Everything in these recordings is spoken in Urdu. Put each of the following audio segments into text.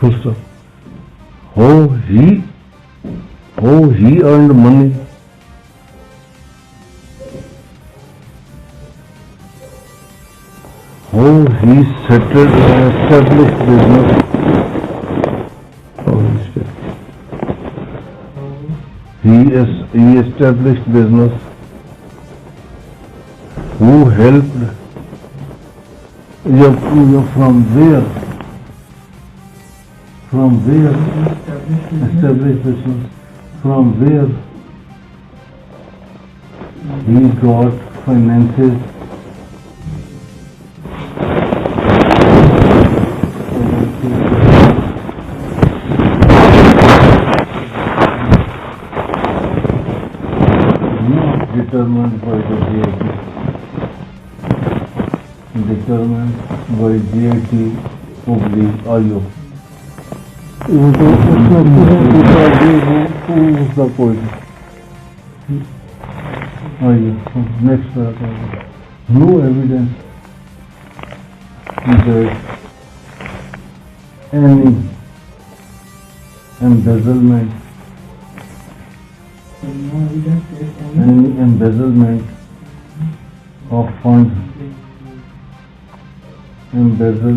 First of all, how he earned money. How he settled an established business. He established business. Who helped? You're from where? From where? Established business. From where? He got finances. Determined by the JIT. Determined by JIT of the IO. Who was the point? IO. Next paragraph. No evidence that any embezzlement of funds, embezzle.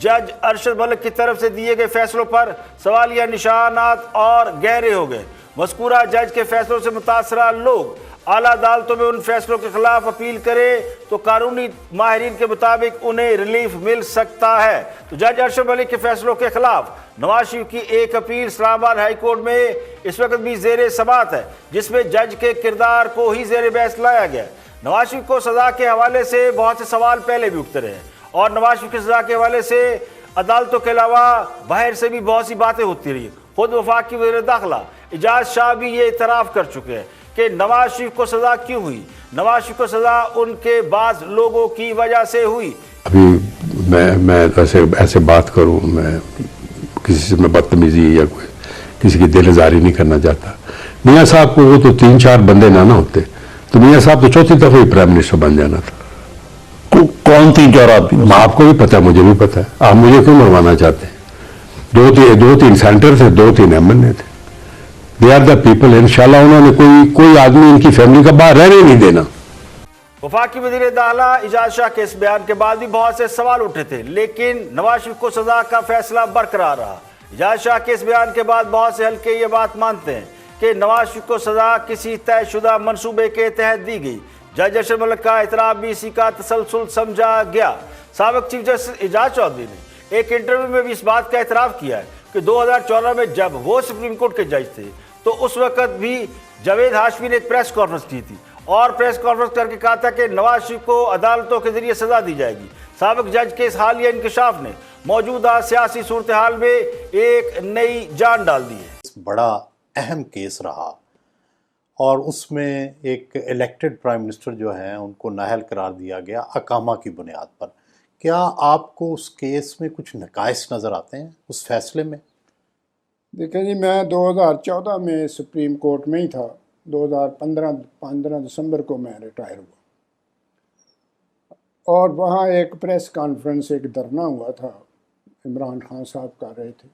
جج ارشد ملک کی طرف سے دیے گئے فیصلوں پر سوالیہ نشانات اور گہرے ہو گئے۔ مذکورہ جج کے فیصلوں سے متاثرہ لوگ اعلیٰ عدالتوں میں ان فیصلوں کے خلاف اپیل کرے تو قانونی ماہرین کے مطابق انہیں ریلیف مل سکتا ہے۔ تو جج ارشد ملک کے فیصلوں کے خلاف نواز شریف کی ایک اپیل اسلام آباد ہائی کورٹ میں اس وقت بھی زیر سماعت ہے، جس میں جج کے کردار کو ہی زیر بحث لایا گیا۔ نواز شریف کو سزا کے حوالے سے بہت سے سوال پہلے بھی اٹھتے رہے اور نواز شریف کی سزا کے حوالے سے عدالتوں کے علاوہ باہر سے بھی بہت سی باتیں ہوتی رہی۔ خود وفاقی وزیر داخلہ اعجاز شاہ بھی یہ اعتراف کر چکے ہیں کہ نواز شریف کو سزا کیوں ہوئی۔ نواز شریف کو سزا ان کے بعض لوگوں کی وجہ سے ہوئی۔ ابھی میں ایسے بات کروں، میں کسی سے میں بدتمیزی یا کوئی کسی کی دل آزاری نہیں کرنا چاہتا۔ میاں صاحب کو وہ تو 3-4 بندے نہ ہوتے تو میاں صاحب تو چوتھی دفعہ ہی پرائم منسٹر بن جانا تھا۔ کون 3-4 آدمی؟ آپ کو بھی پتا ہے، مجھے بھی پتا ہے۔ آپ مجھے کیوں مروانا چاہتے ہیں؟ 2-3 سینٹر تھے، 2-3 MNA تھے۔ They are the people. انشاءاللہ انہوں نے کوئی آدمی ان کی فیملی کا باہر رہنے نہیں دینا۔ وفاقی وزیر داخلہ اعجاز شاہ کے اس بیان کے بعد بھی بہت سے سوال اٹھے تھے، لیکن نواز شریف کو سزا کا فیصلہ برقرار رہا۔ اعجاز شاہ کے اس بیان کے بعد بہت سے حلقے یہ بات مانتے ہیں کہ نواز شریف کو سزا کسی طے شدہ منصوبے کے تحت دی گئی۔ جج ارشد ملک کا اعتراف بھی اسی کا تسلسل سمجھا گیا۔ سابق چیف جسٹس اعجاز چودھری نے ایک انٹرویو میں بھی اس بات کا اعتراف کیا ہے کہ 2014 میں جب وہ سپریم کورٹ کے جج تھے تو اس وقت بھی جاوید ہاشمی نے ایک پریس کانفرنس کی تھی اور پریس کانفرنس کر کے کہا تھا کہ نواز شریف کو عدالتوں کے ذریعے سزا دی جائے گی۔ سابق جج کے اس حالیہ انکشاف نے موجودہ سیاسی صورتحال میں ایک نئی جان ڈال دی ہے۔ بڑا اہم کیس رہا اور اس میں ایک الیکٹڈ پرائم منسٹر جو ہیں ان کو نااہل قرار دیا گیا اقامہ کی بنیاد پر۔ کیا آپ کو اس کیس میں کچھ نقائص نظر آتے ہیں اس فیصلے میں؟ دیکھیں جی، میں 2014 میں سپریم کورٹ میں ہی تھا۔ 15 دسمبر کو میں ریٹائر ہوا اور وہاں ایک پریس کانفرنس، ایک دھرنا ہوا تھا، عمران خان صاحب کر رہے تھے۔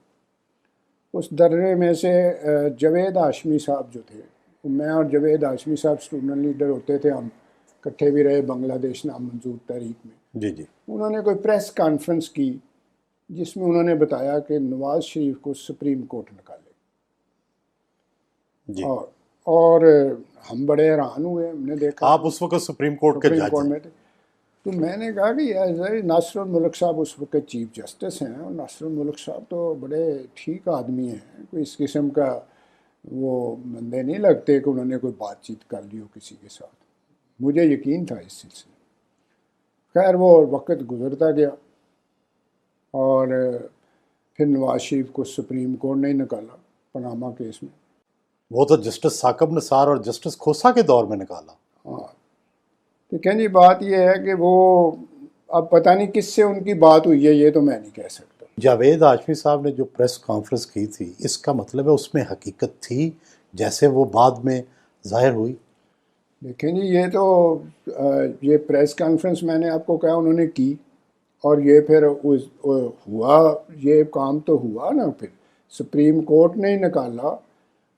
اس دھرنے میں سے جاوید ہاشمی صاحب جو تھے، میں اور جاوید ہاشمی صاحب اسٹوڈنٹ لیڈر ہوتے تھے، ہم اکٹھے بھی رہے بنگلہ دیش نام منظور تحریک میں۔ جی انہوں نے کوئی پریس کانفرنس کی جس میں انہوں نے بتایا کہ نواز شریف کو سپریم کورٹ نکالے جی۔ اور ہم بڑے حیران ہوئے، ہم نے دیکھا آپ اس وقت سپریم کورٹ کے جج میں تھے، تو میں نے کہا کہ ناصر الملک صاحب اس وقت چیف جسٹس ہیں اور ناصر الملک صاحب تو بڑے ٹھیک آدمی ہیں، کوئی اس قسم کا وہ بندے نہیں لگتے کہ انہوں نے کوئی بات چیت کر لی ہو کسی کے ساتھ۔ مجھے یقین تھا اس سلسلے۔ خیر وہ وقت گزرتا گیا اور پھر نواز شریف کو سپریم کورٹ نے نکالا پاناما کیس میں۔ وہ تو جسٹس ثاقب نثار اور جسٹس کھوسا کے دور میں نکالا۔ ہاں، لیکن جی بات یہ ہے کہ وہ اب پتہ نہیں کس سے ان کی بات ہوئی ہے، یہ تو میں نہیں کہہ سکتا۔ جاوید ہاشمی صاحب نے جو پریس کانفرنس کی تھی، اس کا مطلب ہے اس میں حقیقت تھی جیسے وہ بعد میں ظاہر ہوئی؟ دیکھیں جی، یہ تو یہ پریس کانفرنس میں نے آپ کو کہا انہوں نے کی اور یہ پھر ہوا، یہ کام تو ہوا نا، پھر سپریم کورٹ نے ہی نکالا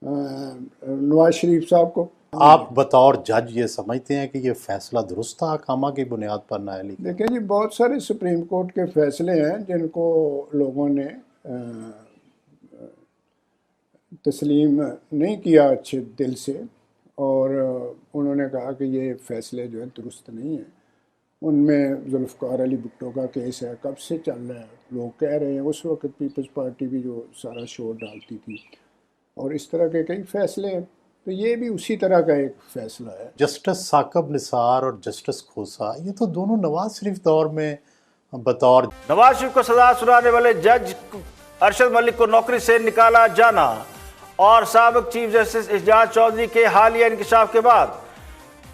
نواز شریف صاحب کو۔ آپ بطور جج یہ سمجھتے ہیں کہ یہ فیصلہ درست تھا اقامہ کی بنیاد پر نااہلی؟ دیکھیں جی، بہت سارے سپریم کورٹ کے فیصلے ہیں جن کو لوگوں نے تسلیم نہیں کیا اچھے دل سے، اور انہوں نے کہا کہ یہ فیصلے جو ہیں درست نہیں ہیں۔ ان میں ذوالفقار علی بھٹو کا کیس ہے، کب سے چل رہا ہے، لوگ کہہ رہے ہیں، اس وقت پیپلز پارٹی بھی جو سارا شور ڈالتی تھی، اور اس طرح کے کئی فیصلے ہیں، تو یہ بھی اسی طرح کا ایک فیصلہ ہے۔ جسٹس ثاقب نثار اور جسٹس کھوسا، یہ تو دونوں نواز شریف دور میں بطور نواز شریف کو سزا سنانے والے جج ارشد ملک کو نوکری سے نکالا جانا اور سابق چیف جسٹس اعجاز چودھری کے حالیہ انکشاف کے بعد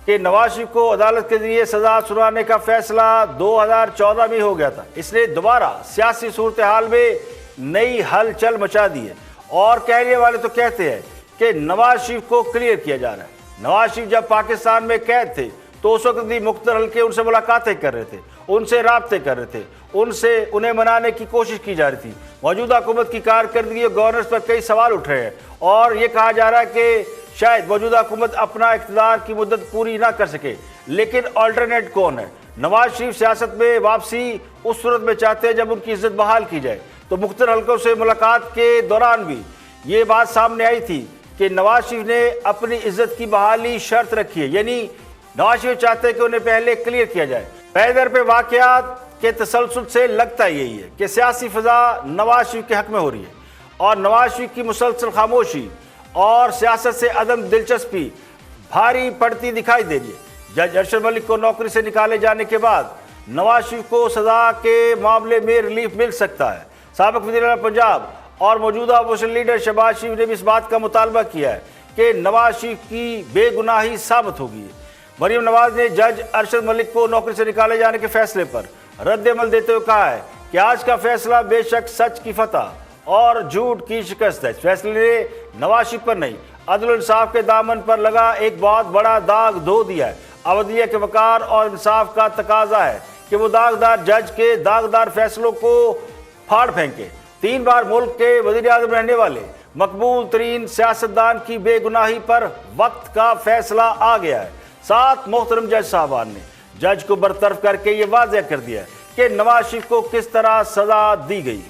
کہ نواز شریف کو عدالت کے ذریعے سزا سنانے کا فیصلہ 2014 میں ہو گیا تھا، اس نے دوبارہ سیاسی صورتحال میں نئی ہلچل مچا دی ہے، اور کہنے والے تو کہتے ہیں کہ نواز شریف کو کلیئر کیا جا رہا ہے۔ نواز شریف جب پاکستان میں قید تھے تو اس وقت بھی مختلف حلقے ان سے ملاقاتیں کر رہے تھے، ان سے رابطے کر رہے تھے، انہیں منانے کی کوشش کی جا رہی تھی۔ موجودہ حکومت کی کارکردگی اور گورننس پر کئی سوال اٹھ رہے ہیں اور یہ کہا جا رہا ہے کہ شاید موجودہ حکومت اپنا اقتدار کی مدت پوری نہ کر سکے، لیکن آلٹرنیٹ کون ہے؟ نواز شریف سیاست میں واپسی اس صورت میں چاہتے ہیں جب ان کی عزت بحال کی جائے. تو مختلف حلقوں سے ملاقات کے دوران بھی یہ بات سامنے آئی تھی کہ نواز شریف نے اپنی عزت کی بحالی شرط رکھی ہے, یعنی نواز شریف چاہتے ہیں کہ انہیں پہلے کلیئر کیا جائے. پیدر پہ واقعات کے تسلسل سے لگتا یہی ہے کہ سیاسی فضا نواز شریف کے حق میں ہو رہی ہے اور نواز شریف کی مسلسل خاموشی اور سیاست سے عدم دلچسپی بھاری پڑتی دکھائی دے رہی ہے. جج ارشد ملک کو نوکری سے نکالے جانے کے بعد نواز شریف کو سزا کے معاملے میں ریلیف مل سکتا ہے. سابق وزیر اعلیٰ پنجاب اور موجودہ اپوزیشن لیڈر شہباز شریف نے بھی اس بات کا مطالبہ کیا ہے کہ نواز شریف کی بے گناہی ثابت ہوگی. مریم نواز نے جج ارشد ملک کو نوکری سے نکالے جانے کے فیصلے پر رد عمل دیتے ہوئے کہا ہے کہ آج کا فیصلہ بے شک سچ کی فتح اور جھوٹ کی شکست ہے. اس فیصلے نے نواز شریف پر نہیں عدل و انصاف کے دامن پر لگا ایک بہت بڑا داغ دھو دیا ہے. عدلیہ کے وقار اور انصاف کا تقاضا ہے کہ وہ داغدار جج کے داغدار فیصلوں کو پھاڑ پھینکے. 3 بار ملک کے وزیر اعظم رہنے والے مقبول ترین سیاستدان کی بے گناہی پر وقت کا فیصلہ آ گیا ہے. 7 محترم جج صاحبان نے جج کو برطرف کر کے یہ واضح کر دیا ہے کہ نواز شریف کو کس طرح سزا دی گئی.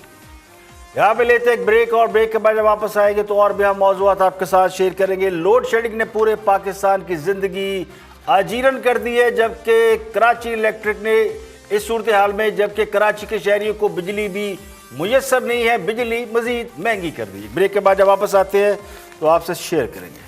یہاں پہ لیتے ایک بریک اور بریک کے بعد جب واپس آئیں گے تو اور بھی ہم موضوعات آپ کے ساتھ شیئر کریں گے. لوڈ شیڈنگ نے پورے پاکستان کی زندگی اجیرن کر دی ہے جبکہ کراچی الیکٹرک نے اس صورتحال میں جبکہ کراچی کے شہریوں کو بجلی بھی میسر نہیں ہے, بجلی مزید مہنگی کر دی. بریک کے بعد جب واپس آتے ہیں تو آپ سے شیئر کریں گے.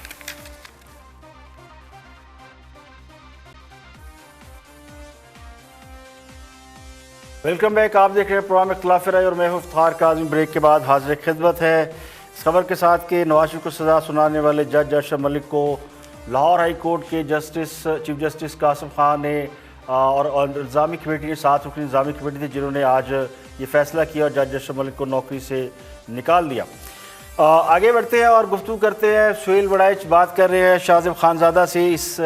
Welcome back. آپ دیکھ رہے ہیں پروگرام اختلاف رائے اور میں ہوں افتخار کاظمی. بریک کے بعد حاضر خدمت ہے اس خبر کے ساتھ کہ نواز شریف کو سزا سنانے والے جج ارشد ملک کو لاہور ہائی کورٹ کے چیف جسٹس قاسم خان نے اور انتظامی کمیٹی نے 7 رکنی انتظامی کمیٹی تھی جنہوں نے آج یہ فیصلہ کیا اور جج ارشد ملک کو نوکری سے نکال دیا. آگے بڑھتے ہیں اور گفتگو کرتے ہیں. سہیل وڑائچ بات کر رہے ہیں شاہزیب خانزادہ سے. اس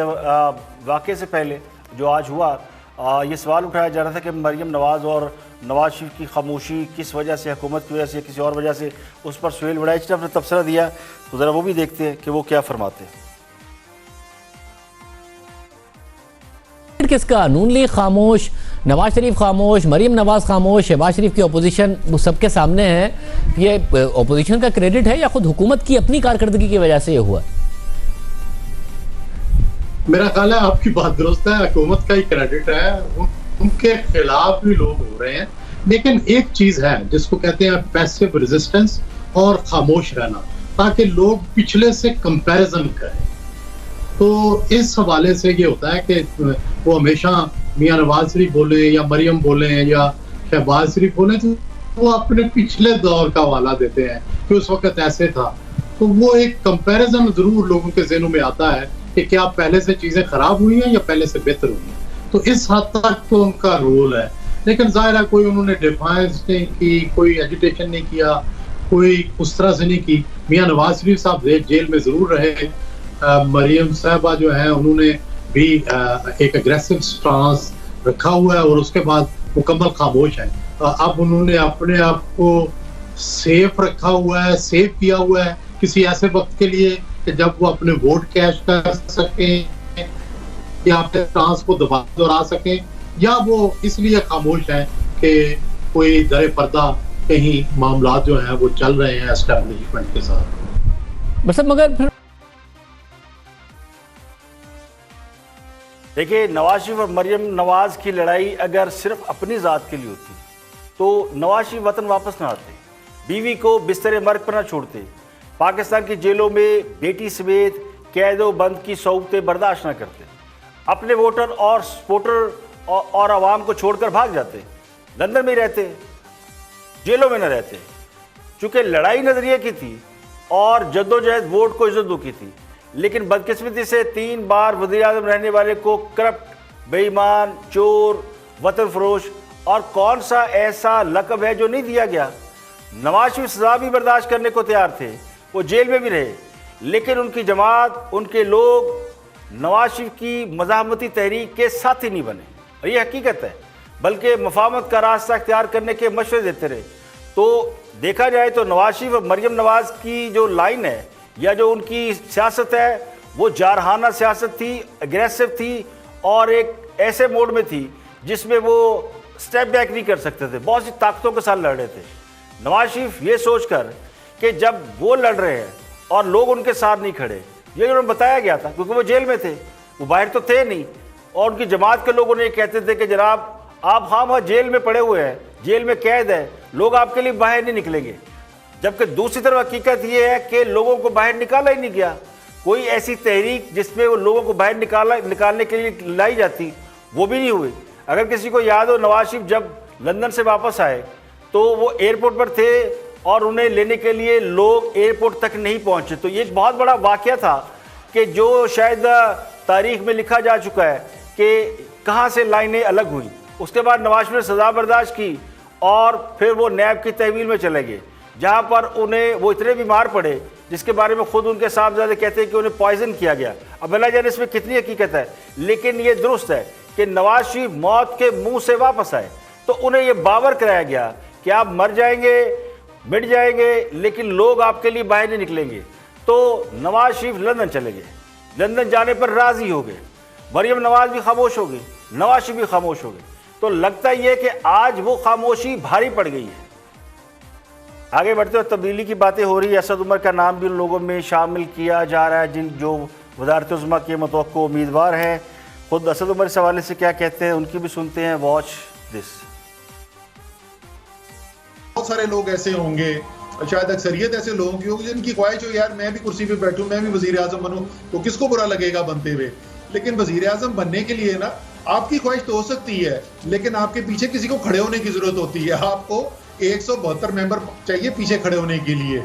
واقعے سے پہلے جو آج ہوا یہ سوال اٹھایا جا رہا تھا کہ مریم نواز اور نواز شریف کی خاموشی کس وجہ سے, حکومت کی وجہ سے یا کسی اور وجہ سے. اس پر سہیل وڑائچ نے اپنا تبصرہ دیا تو ذرا وہ بھی دیکھتے ہیں کہ وہ کیا فرماتے ہیں. کس کا نون لیگ خاموش, نواز شریف خاموش, مریم نواز خاموش, شہباز شریف کی اپوزیشن وہ سب کے سامنے ہے. یہ اپوزیشن کا کریڈٹ ہے یا خود حکومت کی اپنی کارکردگی کی وجہ سے یہ ہوا؟ میرا خیال ہے آپ کی بات درست ہے, حکومت کا ہی کریڈٹ ہے. ان کے خلاف بھی لوگ ہو رہے ہیں لیکن ایک چیز ہے جس کو کہتے ہیں پیسیو ریزسٹنس اور خاموش رہنا تاکہ لوگ پچھلے سے کمپیریزن کریں. تو اس حوالے سے یہ ہوتا ہے کہ وہ ہمیشہ میاں نواز شریف بولیں یا مریم بولیں یا شہباز شریف بولیں تو وہ اپنے پچھلے دور کا حوالہ دیتے ہیں کہ اس وقت ایسے تھا. تو وہ ایک کمپیریزن ضرور لوگوں کے ذہنوں میں آتا ہے کہ کیا پہلے سے چیزیں خراب ہوئی ہیں یا پہلے سے بہتر ہوئی ہیں. تو اس حد تک تو ان کا رول ہے لیکن ظاہر ہے کوئی انہوں نے ڈیفائنس نہیں کی, کوئی ایجیٹیشن نہیں کیا, کوئی اس طرح سے نہیں کی. میاں نواز شریف صاحب جیل میں ضرور رہے, مریم صاحبہ جو ہیں انہوں نے بھی ایک اگریسو سٹانس رکھا ہوا ہے اور اس کے بعد مکمل خاموش ہیں. اب انہوں نے اپنے آپ کو سیف رکھا ہوا ہے, سیو کیا ہوا ہے کسی ایسے وقت کے لیے کہ جب وہ اپنے ووٹ کیش کر سکیں یا اپنے سٹانس کو دہرا سکیں, یا وہ اس لیے خاموش ہیں کہ کوئی در پردہ کہیں معاملات جو ہیں وہ چل رہے ہیں اسٹیبلشمنٹ کے ساتھ. مطلب مگر پھر دیکھیے نواز شریف اور مریم نواز کی لڑائی اگر صرف اپنی ذات کے لیے ہوتی تو نواز شریف وطن واپس نہ آتے, بیوی کو بستر مرگ پر نہ چھوڑتے, پاکستان کی جیلوں میں بیٹی سمیت قید و بند کی صعوبتیں برداشت نہ کرتے, اپنے ووٹر اور سپورٹر اور عوام کو چھوڑ کر بھاگ جاتے, لندن میں رہتے, جیلوں میں نہ رہتے. چونکہ لڑائی نظریے کی تھی اور جدوجہد ووٹ کو عزت دو کی تھی, لیکن بدقسمتی سے 3 بار وزیر اعظم رہنے والے کو کرپٹ, بے ایمان, چور, وطن فروش اور کون سا ایسا لقب ہے جو نہیں دیا گیا. نواز شریف سزا بھی برداشت کرنے کو تیار تھے, وہ جیل میں بھی رہے, لیکن ان کی جماعت, ان کے لوگ نواز شریف کی مزاحمتی تحریک کے ساتھی نہیں بنے. اور یہ حقیقت ہے, بلکہ مفاہمت کا راستہ اختیار کرنے کے مشورے دیتے رہے. تو دیکھا جائے تو نواز شریف اور مریم نواز کی جو لائن ہے یا جو ان کی سیاست ہے وہ جارحانہ سیاست تھی, اگریسو تھی اور ایک ایسے موڈ میں تھی جس میں وہ سٹیپ بیک نہیں کر سکتے تھے، بہت سی طاقتوں کے ساتھ لڑ رہے تھے۔ نواز شریف یہ سوچ کر کہ جب وہ لڑ رہے ہیں اور لوگ ان کے ساتھ نہیں کھڑے، یہ انہوں نے بتایا گیا تھا کیونکہ وہ جیل میں تھے، وہ باہر تو تھے نہیں، اور ان کی جماعت کے لوگ انہیں کہتے تھے کہ جناب آپ خواہ جیل میں پڑے ہوئے ہیں، جیل میں قید ہے، لوگ آپ کے لیے باہر نہیں نکلیں گے۔ جبکہ دوسری طرف حقیقت یہ ہے کہ لوگوں کو باہر نکالا ہی نہیں گیا، کوئی ایسی تحریک جس میں وہ لوگوں کو باہر نکالنے کے لیے لائی جاتی وہ بھی نہیں ہوئی۔ اگر کسی کو یاد ہو، نواز شریف جب لندن سے واپس آئے تو وہ ایئرپورٹ پر تھے اور انہیں لینے کے لیے لوگ ایئرپورٹ تک نہیں پہنچے، تو یہ ایک بہت بڑا واقعہ تھا کہ جو شاید تاریخ میں لکھا جا چکا ہے کہ کہاں سے لائنیں الگ ہوئیں۔ اس کے بعد نواز شریف نے سزا برداشت کی اور پھر وہ نیب کی تحویل میں چلے گئے، جہاں پر انہیں وہ اتنے بیمار پڑے جس کے بارے میں خود ان کے صاحبزادے کہتے ہیں کہ انہیں پوائزن کیا گیا۔ اب اللہ جانے اس میں کتنی حقیقت ہے، لیکن یہ درست ہے کہ نواز شریف موت کے منہ سے واپس آئے تو انہیں یہ باور کرایا گیا کہ آپ مر جائیں گے، مٹ جائیں گے، لیکن لوگ آپ کے لیے باہر نہیں نکلیں گے۔ تو نواز شریف لندن چلے گئے، لندن جانے پر راضی ہو گئے، مریم نواز بھی خاموش ہو گئی، نواز شریف بھی خاموش ہو گئے۔ تو لگتا یہ کہ آج وہ خاموشی بھاری پڑ گئی ہے۔ آگے بڑھتے ہوئے تبدیلی کی باتیں ہو رہی ہے، اسد عمر کا نام بھی ان لوگوں میں شامل کیا جا رہا ہے جو وزارت عظمیٰ کے متوقع امیدوار ہیں۔ خود اسد عمر اس حوالے سے کیا کہتے ہیں ان کی بھی سنتے ہیں، واچ دس۔ بہت سارے لوگ ایسے ہوں گے، شاید اکثریت ایسے لوگوں کی ہوگی جن کی خواہش ہو یار میں بھی کرسی پہ بیٹھوں، میں بھی وزیر اعظم بنوں، تو کس کو برا لگے گا بنتے ہوئے۔ لیکن وزیر اعظم بننے کے لیے نا آپ کی خواہش تو ہو سکتی ہے، لیکن آپ کے پیچھے کسی کو کھڑے ہونے کی ضرورت ہوتی ہے۔ آپ کو 172 ممبر چاہیے پیچھے کھڑے ہونے کے لیے۔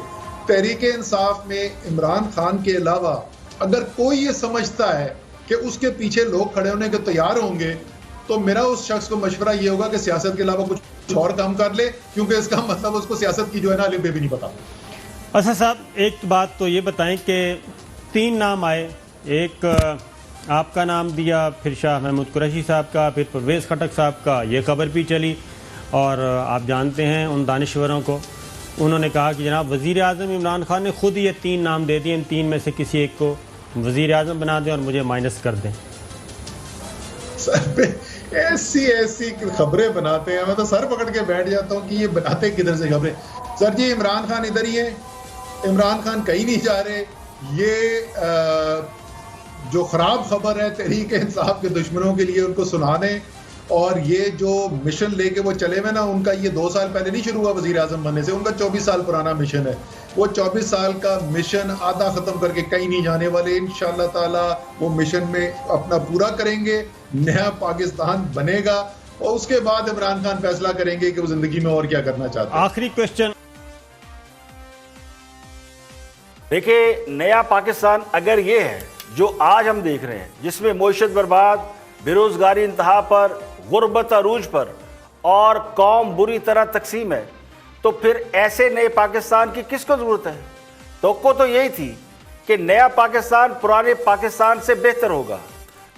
تحریک انصاف میں عمران خان کے علاوہ اگر کوئی یہ سمجھتا ہے کہ اس کے پیچھے لوگ کھڑے ہونے کے تیار ہوں گے تو میرا اس شخص کو مشورہ یہ ہوگا کہ سیاست کے علاوہ کچھ اور کام کر لے، کیونکہ اس کا مطلب اس کو سیاست کی جو ہے نا الف بے بھی نہیں پتا۔ اسد صاحب ایک بات تو یہ بتائیں کہ 3 نام آئے، ایک آپ کا نام دیا، پھر شاہ محمود قریشی صاحب کا، پھر پرویز خٹک صاحب کا، یہ خبر بھی چلی اور آپ جانتے ہیں ان دانشوروں کو، انہوں نے کہا کہ جناب وزیر اعظم عمران خان نے خود یہ 3 نام دے دیے، ان 3 میں سے کسی ایک کو وزیر اعظم بنا دیں اور مجھے مائنس کر دیں۔ سر پہ ایسی خبریں بناتے ہیں، میں تو سر پکڑ کے بیٹھ جاتا ہوں کہ یہ بناتے کدھر سے خبریں۔ سر جی عمران خان ادھر ہی ہیں، عمران خان کہیں نہیں جا رہے۔ یہ جو خراب خبر ہے تحریک انصاف کے دشمنوں کے لیے ان کو سنا دیں، اور یہ جو مشن لے کے وہ چلے ہوئے نا، ان کا یہ 2 سال پہلے نہیں شروع ہوا وزیر اعظم بننے سے، ان کا 24 سال پرانا مشن ہے۔ وہ 24 سال کا مشن آدھا ختم کر کے کہیں نہیں جانے والے، انشاءاللہ تعالی وہ مشن میں اپنا پورا کریں گے، نیا پاکستان بنے گا، اور اس کے بعد عمران خان فیصلہ کریں گے کہ وہ زندگی میں اور کیا کرنا چاہتے ہیں۔ آخری کوشچن، دیکھیں نیا پاکستان اگر یہ ہے جو آج ہم دیکھ رہے ہیں، جس میں معیشت برباد، بے روزگاری انتہا پر، غربت عروج پر اور قوم بری طرح تقسیم ہے، تو پھر ایسے نئے پاکستان کی کس کو ضرورت ہے؟ توقع تو یہی تھی کہ نیا پاکستان پرانے پاکستان سے بہتر ہوگا،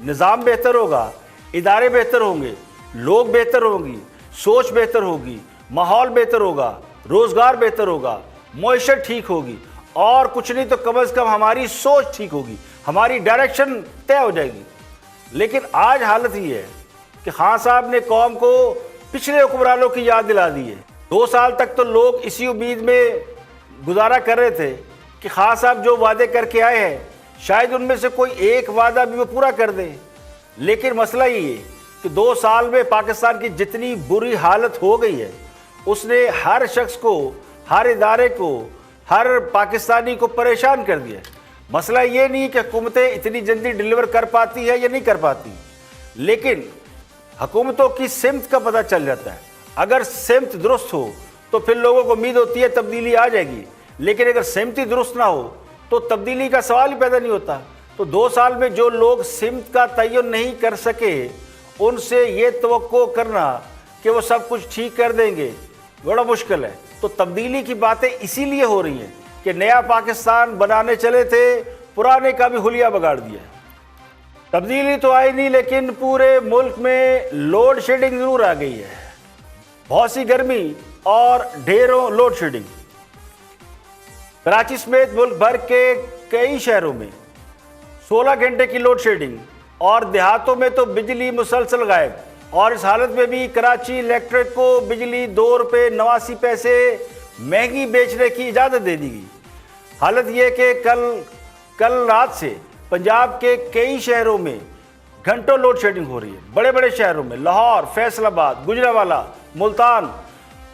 نظام بہتر ہوگا، ادارے بہتر ہوں گے، لوگ بہتر ہوں گی، سوچ بہتر ہوگی، ماحول بہتر ہوگا، روزگار بہتر ہوگا، معیشت ٹھیک ہوگی، اور کچھ نہیں تو کم از کم ہماری سوچ ٹھیک ہوگی، ہماری ڈائریکشن طے ہو جائے گی۔ لیکن آج حالت یہ ہے کہ خان صاحب نے قوم کو پچھلے حکمرانوں کی یاد دلا دی ہے۔ 2 سال تک تو لوگ اسی امید میں گزارا کر رہے تھے کہ خان صاحب جو وعدے کر کے آئے ہیں شاید ان میں سے کوئی ایک وعدہ بھی وہ پورا کر دیں، لیکن مسئلہ یہ ہے کہ 2 سال میں پاکستان کی جتنی بری حالت ہو گئی ہے، اس نے ہر شخص کو، ہر ادارے کو، ہر پاکستانی کو پریشان کر دیا ہے۔ مسئلہ یہ نہیں کہ حکومتیں اتنی جلدی ڈیلیور کر پاتی ہے یا نہیں کر پاتی، لیکن حکومتوں کی سمت کا پتہ چل جاتا ہے۔ اگر سمت درست ہو تو پھر لوگوں کو امید ہوتی ہے تبدیلی آ جائے گی، لیکن اگر سمت ہی درست نہ ہو تو تبدیلی کا سوال ہی پیدا نہیں ہوتا۔ تو 2 سال میں جو لوگ سمت کا تعین نہیں کر سکے، ان سے یہ توقع کرنا کہ وہ سب کچھ ٹھیک کر دیں گے بڑا مشکل ہے۔ تو تبدیلی کی باتیں اسی لیے ہو رہی ہیں کہ نیا پاکستان بنانے چلے تھے، پرانے کا بھی حلیہ بگاڑ دیا۔ تبدیلی تو آئی نہیں، لیکن پورے ملک میں لوڈ شیڈنگ ضرور آ گئی ہے، بہت سی گرمی اور ڈھیروں لوڈ شیڈنگ۔ کراچی سمیت ملک بھر کے کئی شہروں میں 16 گھنٹے کی لوڈ شیڈنگ، اور دیہاتوں میں تو بجلی مسلسل غائب، اور اس حالت میں بھی کراچی الیکٹریٹ کو بجلی 2 روپے 89 پیسے مہنگی بیچنے کی اجازت دے دی گئی۔ حالت یہ کہ کل رات سے پنجاب کے کئی شہروں میں گھنٹوں لوڈ شیڈنگ ہو رہی ہے۔ بڑے بڑے شہروں میں لاہور، فیصل آباد، گجرانوالہ، ملتان،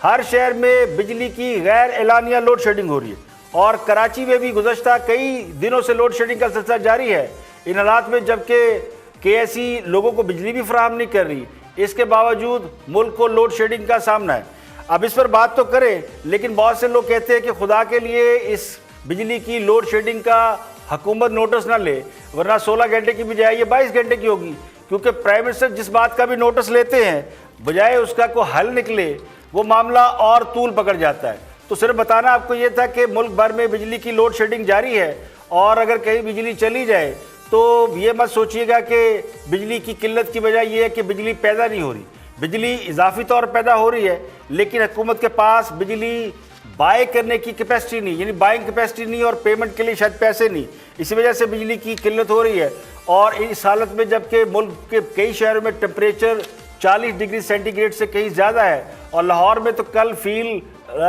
ہر شہر میں بجلی کی غیر اعلانیہ لوڈ شیڈنگ ہو رہی ہے، اور کراچی میں بھی گزشتہ کئی دنوں سے لوڈ شیڈنگ کا سلسلہ جاری ہے۔ ان حالات میں جبکہ KSE لوگوں کو بجلی بھی فراہم نہیں کر رہی، اس کے باوجود ملک کو لوڈ شیڈنگ کا سامنا ہے۔ اب اس پر بات تو کریں، لیکن بہت سے لوگ کہتے ہیں کہ خدا کے لیے اس بجلی کی لوڈ شیڈنگ کا حکومت نوٹس نہ لے، ورنہ 16 گھنٹے کی بجائے یہ 22 گھنٹے کی ہوگی، کیونکہ پرائم منسٹر جس بات کا بھی نوٹس لیتے ہیں بجائے اس کا کوئی حل نکلے وہ معاملہ اور طول پکڑ جاتا ہے۔ تو صرف بتانا آپ کو یہ تھا کہ ملک بھر میں بجلی کی لوڈ شیڈنگ جاری ہے، اور اگر کہیں بجلی چلی جائے تو یہ مت سوچیے گا کہ بجلی کی قلت کی وجہ یہ ہے کہ بجلی پیدا نہیں ہو رہی، بجلی اضافی طور پیدا ہو رہی ہے، لیکن حکومت کے پاس بجلی بائی کرنے کی کیپیسٹی نہیں، یعنی بائنگ کیپیسٹی نہیں، اور پیمنٹ کے لیے شاید پیسے نہیں، اسی وجہ سے بجلی کی قلت ہو رہی ہے۔ اور اس حالت میں جبکہ ملک کے کئی شہروں میں ٹمپریچر 40 ڈگری سینٹی گریڈ سے کہیں زیادہ ہے، اور لاہور میں تو کل فیل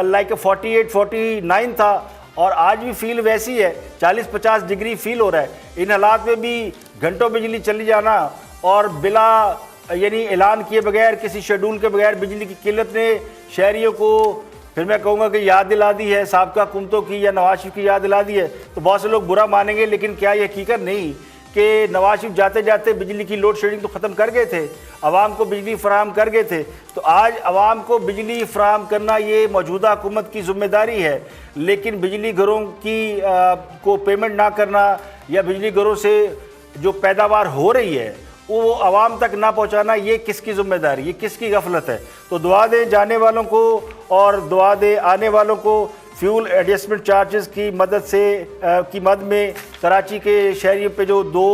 لائک 48-49 تھا، اور آج بھی فیل ویسی ہے، 40-50 ڈگری فیل ہو رہا ہے۔ ان حالات میں بھی گھنٹوں بجلی چلی جانا اور بلا یعنی اعلان کیے بغیر، کسی شیڈول کے بغیر بجلی کی قلت نے شہریوں کو پھر میں کہوں گا کہ یاد دلا دی ہے سابقہ حکومتوں کی، یا نواز شریف کی یاد دلا دی ہے۔ تو بہت سے لوگ برا مانیں گے، لیکن کیا یہ حقیقت نہیں کہ نواز شریف جاتے جاتے بجلی کی لوڈ شیڈنگ تو ختم کر گئے تھے، عوام کو بجلی فراہم کر گئے تھے؟ تو آج عوام کو بجلی فراہم کرنا یہ موجودہ حکومت کی ذمہ داری ہے، لیکن بجلی گھروں کی کو پیمنٹ نہ کرنا، یا بجلی گھروں سے جو پیداوار ہو رہی ہے وہ عوام تک نہ پہنچانا، یہ کس کی ذمہ داری، یہ کس کی غفلت ہے؟ تو دعا دیں جانے والوں کو اور دعا دیں آنے والوں کو۔ فیول ایڈجسٹمنٹ چارجز کی مد میں کراچی کے شہریوں پہ جو 2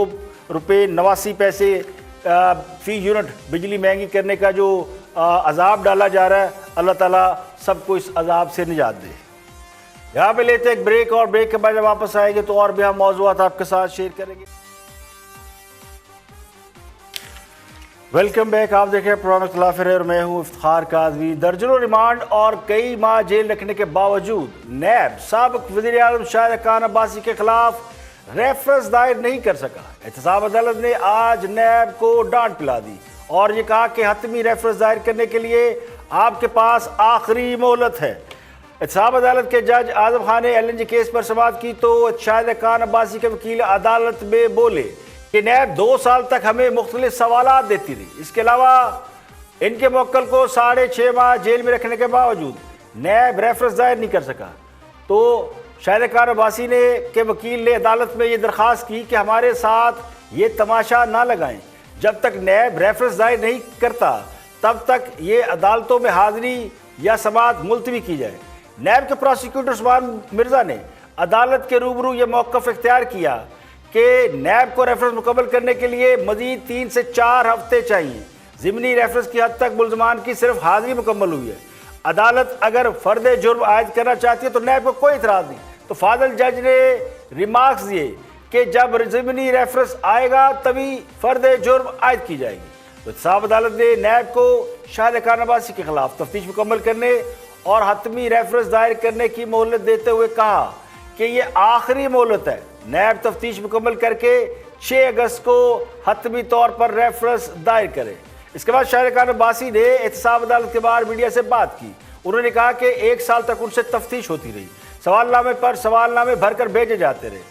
روپے 89 پیسے فی یونٹ بجلی مہنگی کرنے کا جو عذاب ڈالا جا رہا ہے، اللہ تعالیٰ سب کو اس عذاب سے نجات دے۔ یہاں پہ لیتے ایک بریک، اور بریک کے بعد جب واپس آئیں گے تو اور بھی ہم موضوعات آپ کے ساتھ شیئر کریں گے۔ ویلکم بیک، آپ دیکھ رہے ہیں پروگرام اختلاف رائے اور میں ہوں افتخار کاظمی۔ درجنوں ریمانڈ اور کئی ماہ جیل رکھنے کے باوجود نیب سابق وزیر اعظم شاہد عباسی کے خلاف ریفرنس دائر نہیں کر سکا۔ احتساب عدالت نے آج نیب کو ڈانٹ پلا دی اور یہ کہا کہ حتمی ریفرنس دائر کرنے کے لیے آپ کے پاس آخری مہلت ہے۔ احتساب عدالت کے جج اعظم خان نے LNG کیس پر سماعت کی تو شاہد عباسی کے وکیل عدالت میں بولے کہ نیب 2 سال تک ہمیں مختلف سوالات دیتی رہی، اس کے علاوہ ان کے موکل کو 6.5 ماہ جیل میں رکھنے کے باوجود نیب ریفرنس دائر نہیں کر سکا۔ تو شاہد عباسی کے وکیل نے عدالت میں یہ درخواست کی کہ ہمارے ساتھ یہ تماشا نہ لگائیں، جب تک نیب ریفرنس دائر نہیں کرتا تب تک یہ عدالتوں میں حاضری یا سماعت ملتوی کی جائے۔ نیب کے پروسیکیوٹر عثمان مرزا نے عدالت کے روبرو یہ موقف اختیار کیا کہ نیب کو ریفرنس مکمل کرنے کے لیے مزید 3 سے 4 ہفتے چاہیے۔ ضمنی ریفرنس کی حد تک ملزمان کی صرف حاضری مکمل ہوئی ہے۔ عدالت اگر فرد جرم عائد کرنا چاہتی ہے تو نیب کو کوئی اعتراض نہیں۔ تو فاضل جج نے ریمارکس دیے کہ جب ضمنی ریفرنس آئے گا تبھی فرد جرم عائد کی جائے گی۔ تو احتساب عدالت نے نیب کو شاہد عباسی کے خلاف تفتیش مکمل کرنے اور حتمی ریفرنس دائر کرنے کی مہلت دیتے ہوئے کہا کہ یہ آخری مہلت ہے۔ نیب تفتیش مکمل کر کے 6 اگست کو حتمی طور پر ریفرنس دائر کرے۔ اس کے بعد شاہد عباسی نے احتساب عدالت کے باہر میڈیا سے بات کی۔ انہوں نے کہا کہ 1 سال تک ان سے تفتیش ہوتی رہی، سوال نامے پر سوال نامے بھر کر بھیجے جاتے رہے،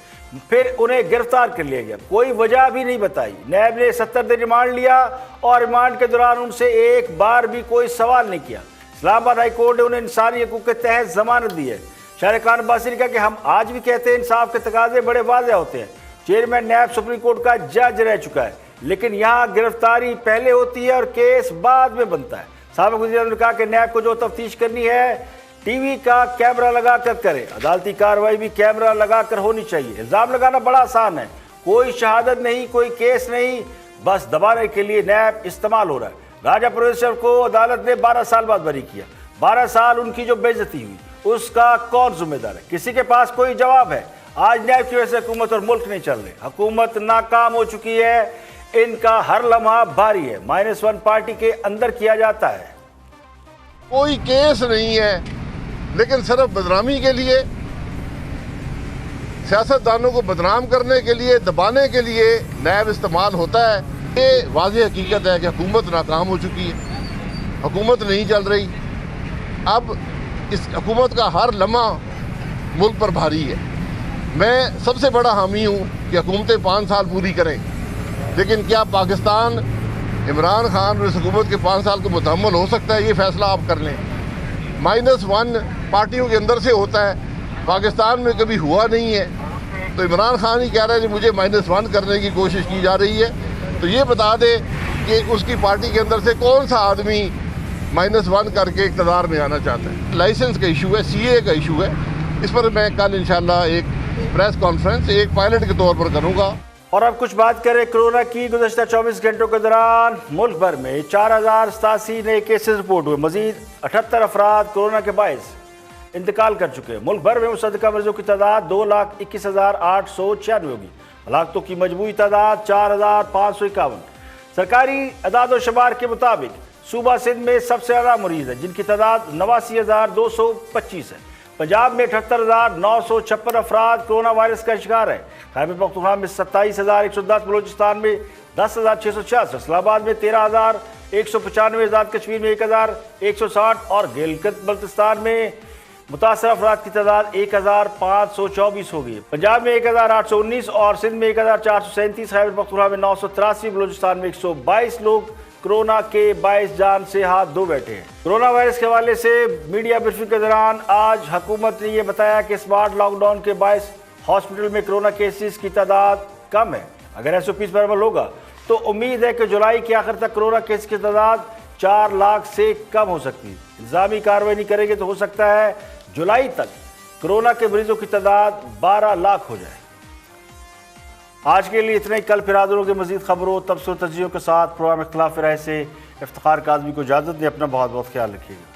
پھر انہیں گرفتار کر لیا گیا، کوئی وجہ بھی نہیں بتائی۔ نیب نے 70 دن ریمانڈ لیا اور ریمانڈ کے دوران ان سے ایک بار بھی کوئی سوال نہیں کیا۔ اسلام آباد ہائی کورٹ نے انہیں انسانی حقوق کے تحت ضمانت دی ہے۔ شاہد عباسی نے کہا کہ ہم آج بھی کہتے ہیں انصاف کے تقاضے بڑے واضح ہوتے ہیں۔ چیئرمین نیب سپریم کورٹ کا جج رہ چکا ہے، لیکن یہاں گرفتاری پہلے ہوتی ہے اور کیس بعد میں بنتا ہے۔ سابق وزیر اعظم نے کہا کہ نیب کو جو تفتیش کرنی ہے ٹی وی کا کیمرہ لگا کر کرے، عدالتی کارروائی بھی کیمرہ لگا کر ہونی چاہیے۔ الزام لگانا بڑا آسان ہے، کوئی شہادت نہیں، کوئی کیس نہیں، بس دبانے کے لیے نیب استعمال ہو رہا ہے۔ راجہ پرویز شرف کو عدالت نے 12 سال بعد بری کیا۔ 12 سال ان کی جو بے عزتی ہوئی اس کا کون ذمہ دار ہے؟ کسی کے پاس کوئی جواب ہے؟ آج نیب کی وجہ سے حکومت اور ملک نہیں چل رہے، حکومت ناکام ہو چکی ہے۔ ان کا ہر لمحہ بھاری ہے، -1 پارٹی کے اندر کیا جاتا ہے۔ کوئی کیس نہیں ہے، لیکن صرف بدنامی کے لیے، سیاستدانوں کو بدنام کرنے کے لیے، دبانے کے لیے نیب استعمال ہوتا ہے۔ یہ واضح حقیقت ہے کہ حکومت ناکام ہو چکی ہے، حکومت نہیں چل رہی۔ اب اس حکومت کا ہر لمحہ ملک پر بھاری ہے۔ میں سب سے بڑا حامی ہوں کہ حکومتیں 5 سال پوری کریں، لیکن کیا پاکستان عمران خان اور اس حکومت کے 5 سال کو متحمل ہو سکتا ہے؟ یہ فیصلہ آپ کر لیں۔ -1 پارٹیوں کے اندر سے ہوتا ہے، پاکستان میں کبھی ہوا نہیں ہے، تو عمران خان ہی کہہ رہا ہے کہ مجھے -1 کرنے کی کوشش کی جا رہی ہے، تو یہ بتا دے کہ اس کی پارٹی کے اندر سے کون سا آدمی -1 کر کے اقتدار میں آنا چاہتا ہے۔ لائسنس کا ایشو ہے، CA کا ایشو ہے، اس پر میں کل انشاءاللہ ایک پریس کانفرنس ایک پائلٹ کے طور پر کروں گا۔ اور اب کچھ بات کریں کورونا کی۔ گزشتہ 24 گھنٹوں کے دوران ملک بھر میں 4087 نئے کیسز رپورٹ ہوئے۔ مزید 78 افراد کورونا کے باعث انتقال کر چکے ہیں۔ ملک بھر میں مصدقہ مریضوں کی تعداد 2,21,896 ہوگی۔ ہلاکتوں کی مجموعی تعداد 4,551۔ سرکاری اعداد و شمار کے مطابق صوبہ سندھ میں سب سے زیادہ مریض ہیں، جن کی تعداد 89,225 ہے۔ پنجاب میں 78,956 افراد کورونا وائرس کا شکار ہیں۔ خیبر پختونخوا میں 27,110، بلوچستان میں 10,666، اسلام آباد میں 13,195، آزاد کشمیر میں 1,160 اور گلگت بلتستان میں متاثرہ افراد کی تعداد 1,524 ہوگی۔ پنجاب میں 1,819 اور سندھ میں 1,437، خیبر پختونخوا میں 983، بلوچستان میں 122 لوگ کورونا کے باعث جان سے ہاتھ دھو بیٹھے ہیں۔ کورونا وائرس کے حوالے سے میڈیا بریفنگ کے دوران آج حکومت نے یہ بتایا کہ اسمارٹ لاک ڈاؤن کے باعث ہاسپٹل میں کورونا کیسز کی تعداد کم ہے۔ اگر SOPs پر عمل ہوگا تو امید ہے کہ جولائی کے آخر تک کورونا کیس کی تعداد 4 لاکھ سے کم ہو سکتی ہے۔ انتظامی کارروائی نہیں کریں گے تو ہو سکتا ہے جولائی تک کورونا کے مریضوں کی تعداد 12 لاکھ ہو جائے۔ آج کے لیے اتنا ہی۔ کل پھر حاضر ہوں گے مزید خبروں، تبصروں، تجزیوں کے ساتھ۔ پروگرام اختلاف رائے سے افتخار کاظمی کو اجازت دیں۔ اپنا بہت بہت خیال رکھیے گا۔